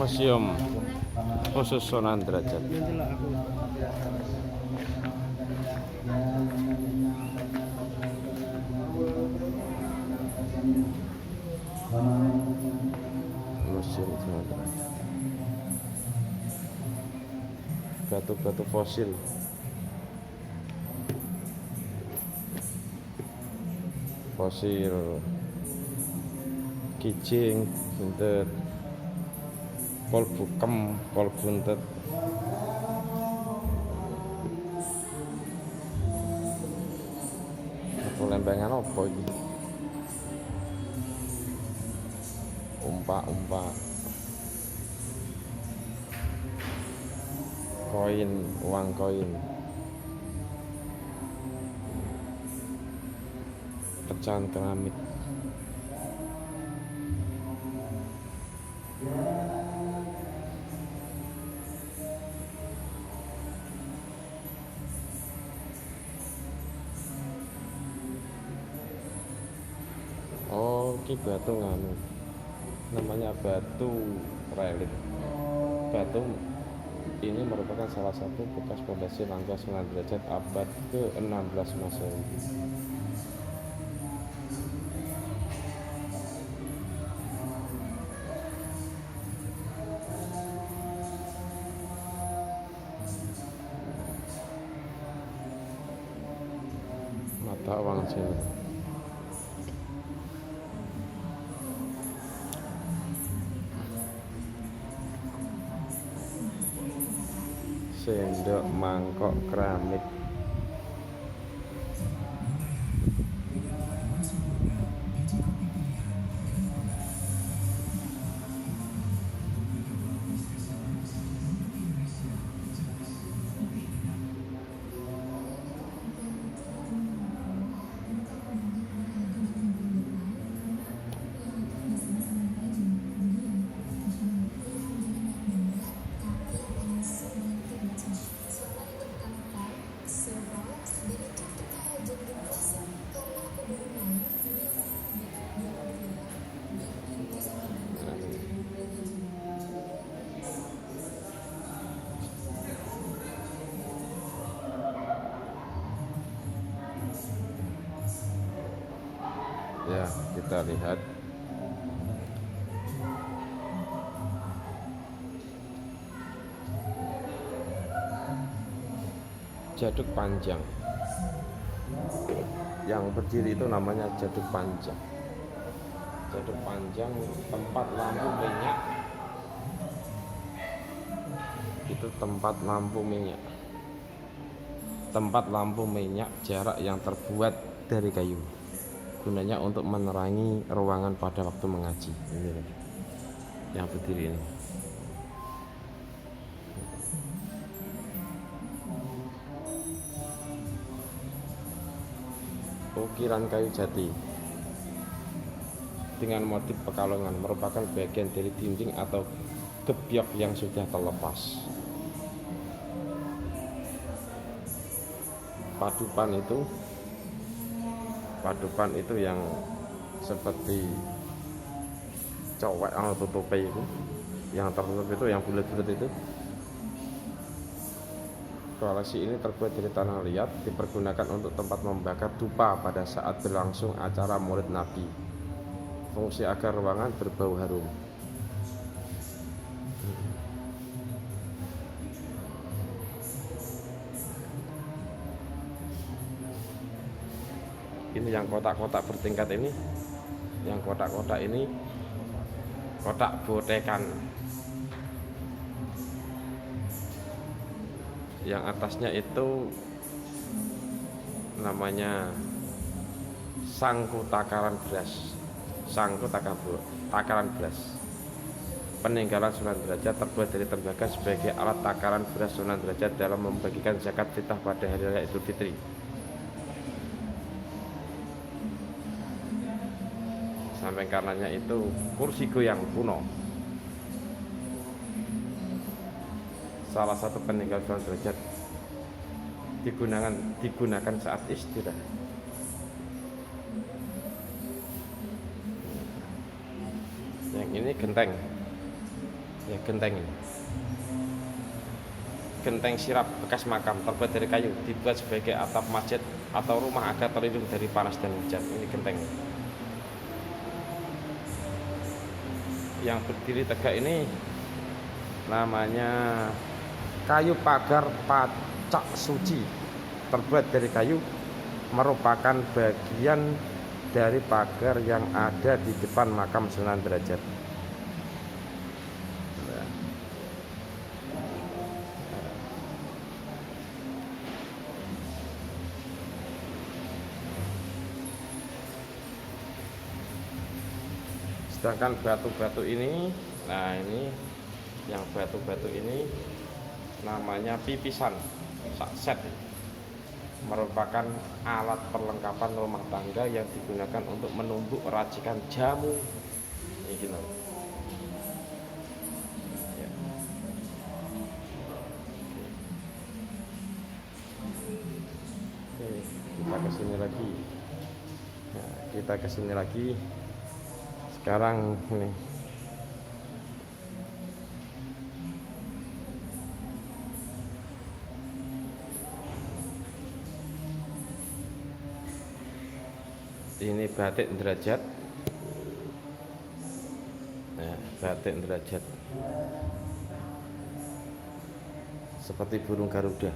Museum khusus Sunan Derajat. Museum Sunan Derajat. Batu-batu fosil. Fosil kijing, buntet, kol bukem, kol buntet. Apa lempengan apa iki? Umpak-umpak. Koin, uang koin. Pecahan keramik. Oh, ini batu nganu. Namanya batu relik. Batu ini merupakan salah satu bekas pondasi langkah Sunan Derajat abad ke-16 Masehi. Mata uang Cina. Sendok, mangkok, keramik. Ya, kita lihat Jaduk Panjang. Yang berdiri itu namanya Jaduk Panjang. Jaduk Panjang tempat lampu minyak. Itu tempat lampu minyak. Tempat lampu minyak jarak yang terbuat dari kayu. Gunanya untuk menerangi ruangan pada waktu mengaji. Ini yang berdiri ini. Ukiran kayu jati dengan motif pekalongan merupakan bagian dari dinding atau gebyok yang sudah terlepas. Padupan itu yang seperti cowek atau tutupe itu, yang tertutup itu, yang bulat-bulat itu. Koleksi ini terbuat dari tanah liat, dipergunakan untuk tempat membakar dupa pada saat berlangsung acara Maulid Nabi. Fungsi agar ruangan berbau harum. Ini yang kotak-kotak bertingkat ini, yang kotak-kotak ini kotak botekan. Yang atasnya itu namanya sangku takaran beras. Sangku takaran beras. Peninggalan Sunan Derajat terbuat dari tembaga sebagai alat takaran beras Sunan Derajat dalam membagikan zakat fitrah pada hari raya Idul Fitri. Samping kanannya itu kursi goyang kuno. Salah satu peninggalan Sunan Derajat digunakan saat istirahat. Yang ini genteng. Ya, genteng ini. Genteng sirap bekas makam terbuat dari kayu, dibuat sebagai atap masjid atau rumah agar terlindung dari panas dan hujan. Ini genteng. Yang berdiri tegak ini namanya kayu pagar pacak suci, terbuat dari kayu, merupakan bagian dari pagar yang ada di depan makam Sunan Derajat. Sedangkan batu-batu ini, nah ini yang batu-batu ini namanya pipisan set, merupakan alat perlengkapan rumah tangga yang digunakan untuk menumbuk racikan jamu. Ini gitu. Ya. Oke, kita kesini lagi. Nah, kita kesini lagi. Sekarang ini batik derajat. Nah, batik derajat seperti burung Garuda.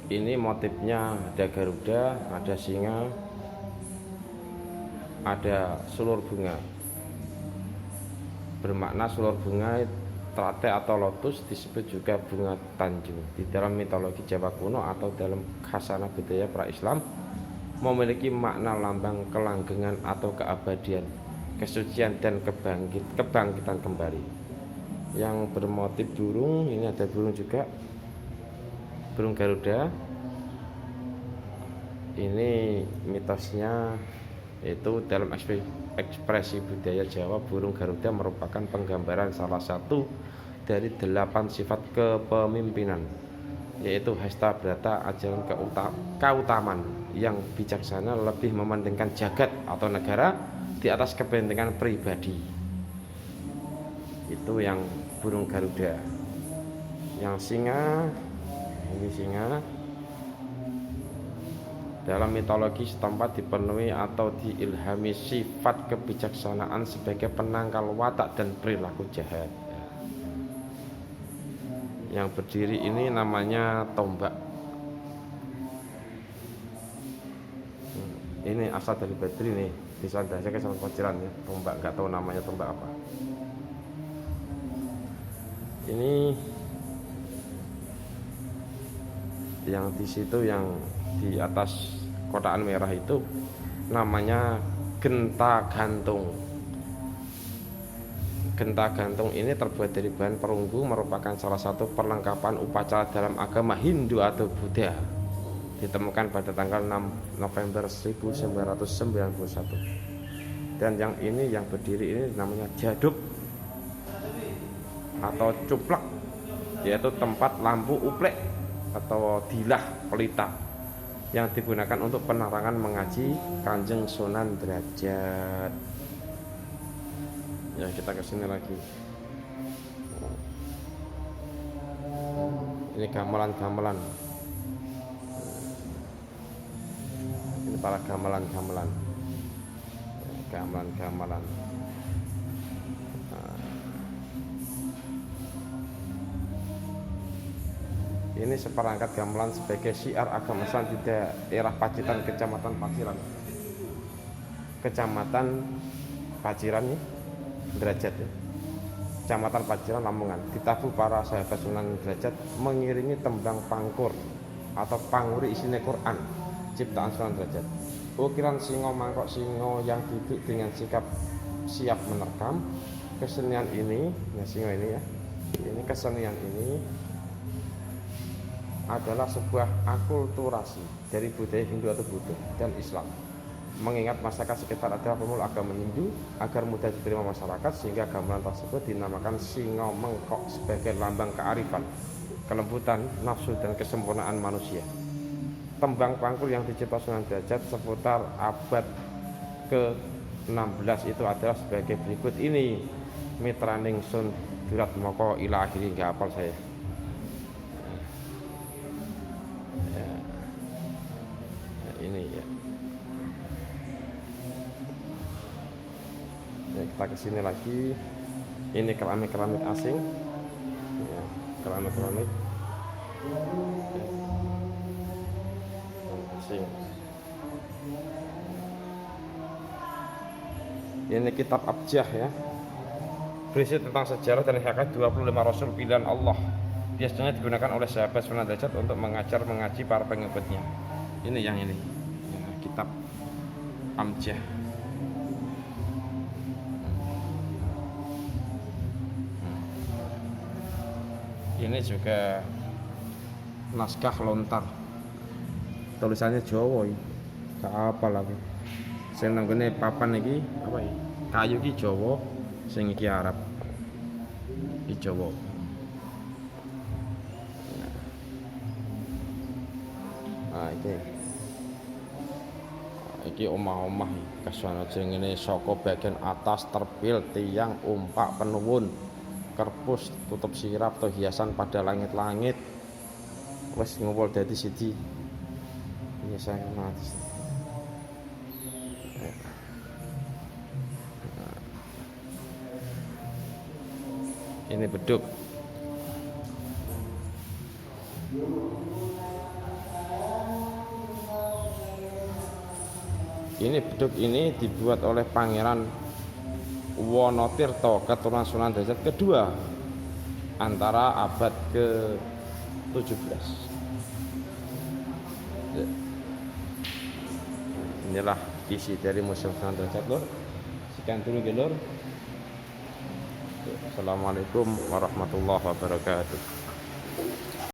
Ini motifnya ada Garuda, ada singa, ada sulur bunga. Bermakna sulur bunga teratai atau lotus disebut juga bunga tanjung. Di dalam mitologi Jawa kuno atau dalam khasanah budaya pra-Islam memiliki makna lambang kelanggengan atau keabadian, kesucian dan kebangkitan kembali. Yang bermotif burung, ini ada burung juga, burung Garuda. Ini mitosnya itu dalam ekspresi budaya Jawa, burung Garuda merupakan penggambaran salah satu dari 8 sifat kepemimpinan, yaitu hasta brata, ajaran keutamaan yang bijaksana, lebih mementingkan jagat atau negara di atas kepentingan pribadi. Itu yang burung Garuda. Yang singa, ini singa dalam mitologi setempat dipenuhi atau diilhami sifat kebijaksanaan sebagai penangkal watak dan perilaku jahat. Yang berdiri ini namanya tombak. Ini asal dari Badri nih, bisa saya ke Paciran ya. Tombak, nggak tahu namanya tombak apa. Ini yang di situ, yang di atas kotaan merah itu namanya genta gantung. Genta gantung ini terbuat dari bahan perunggu, merupakan salah satu perlengkapan upacara dalam agama Hindu atau Buddha. Ditemukan pada tanggal 6 November 1991. Dan yang ini, yang berdiri ini namanya jaduk atau cuplak, yaitu tempat lampu uplek atau dilah pelita yang digunakan untuk penerangan mengaji Kanjeng Sunan Derajat. Ya, kita kesini lagi. Ini gamelan-gamelan. Ini para gamelan-gamelan. Gamelan-gamelan. Ini seperangkat gamelan sebagai syiar agama Islam di daerah Pacitan, Kecamatan Paciran. Kecamatan Paciran nih, Derajat ya. Kecamatan Paciran, Lamongan. Ditabuh para sahabat Sunan Derajat mengiringi tembang pangkur atau panguri isinya Quran ciptaan Sunan Derajat. Ukiran singo mangkok singo yang duduk dengan sikap siap menerkam. Kesenian ini, ya singo ini ya. Ini kesenian ini adalah sebuah akulturasi dari budaya Hindu atau Buddha dan Islam, mengingat masyarakat sekitar adalah pemeluk agama Hindu agar mudah diterima masyarakat, sehingga gamelan tersebut dinamakan singo mengkok sebagai lambang kearifan, kelembutan, nafsu dan kesempurnaan manusia. Tembang pangkur yang dicipta Sunan Derajat seputar abad ke-7 16 itu adalah sebagai berikut ini. Mitraning sun durat moko ila akhiri, nggak hafal saya. Ya. Ya, ini ya. Ya, kita kesini lagi. Ini keramik asing. Ya, keramik asing. Ini kitab Abjah ya, berisi tentang sejarah dan hakikat 25 Rasul pilihan Allah. Biasanya digunakan oleh sahabat Sunan Derajat untuk mengaji para pengikutnya. Ini yang ini ya, kitab Abjah. Ini juga naskah lontar, tulisannya Jawa ini, gak apa lagi. Sing nanggone papan iki apa ya? Kayu iki Jawa, sing iki Arab. Iki Jawa. Nah, iki omah-omah kasuwana ngene saka bagian atas terpil tiang umpak penuwun, kerpus tutup sirap atau hiasan pada langit-langit. Wes ngumpul dadi siji. Biasa mati. Ini beduk. Ini beduk ini dibuat oleh Pangeran Wonotirto, keturunan Sunan Derajat kedua antara abad ke-17. Inilah isi dari Museum Sunan Derajat lur. Sekian dulu ya lur. Assalamualaikum warahmatullahi wabarakatuh.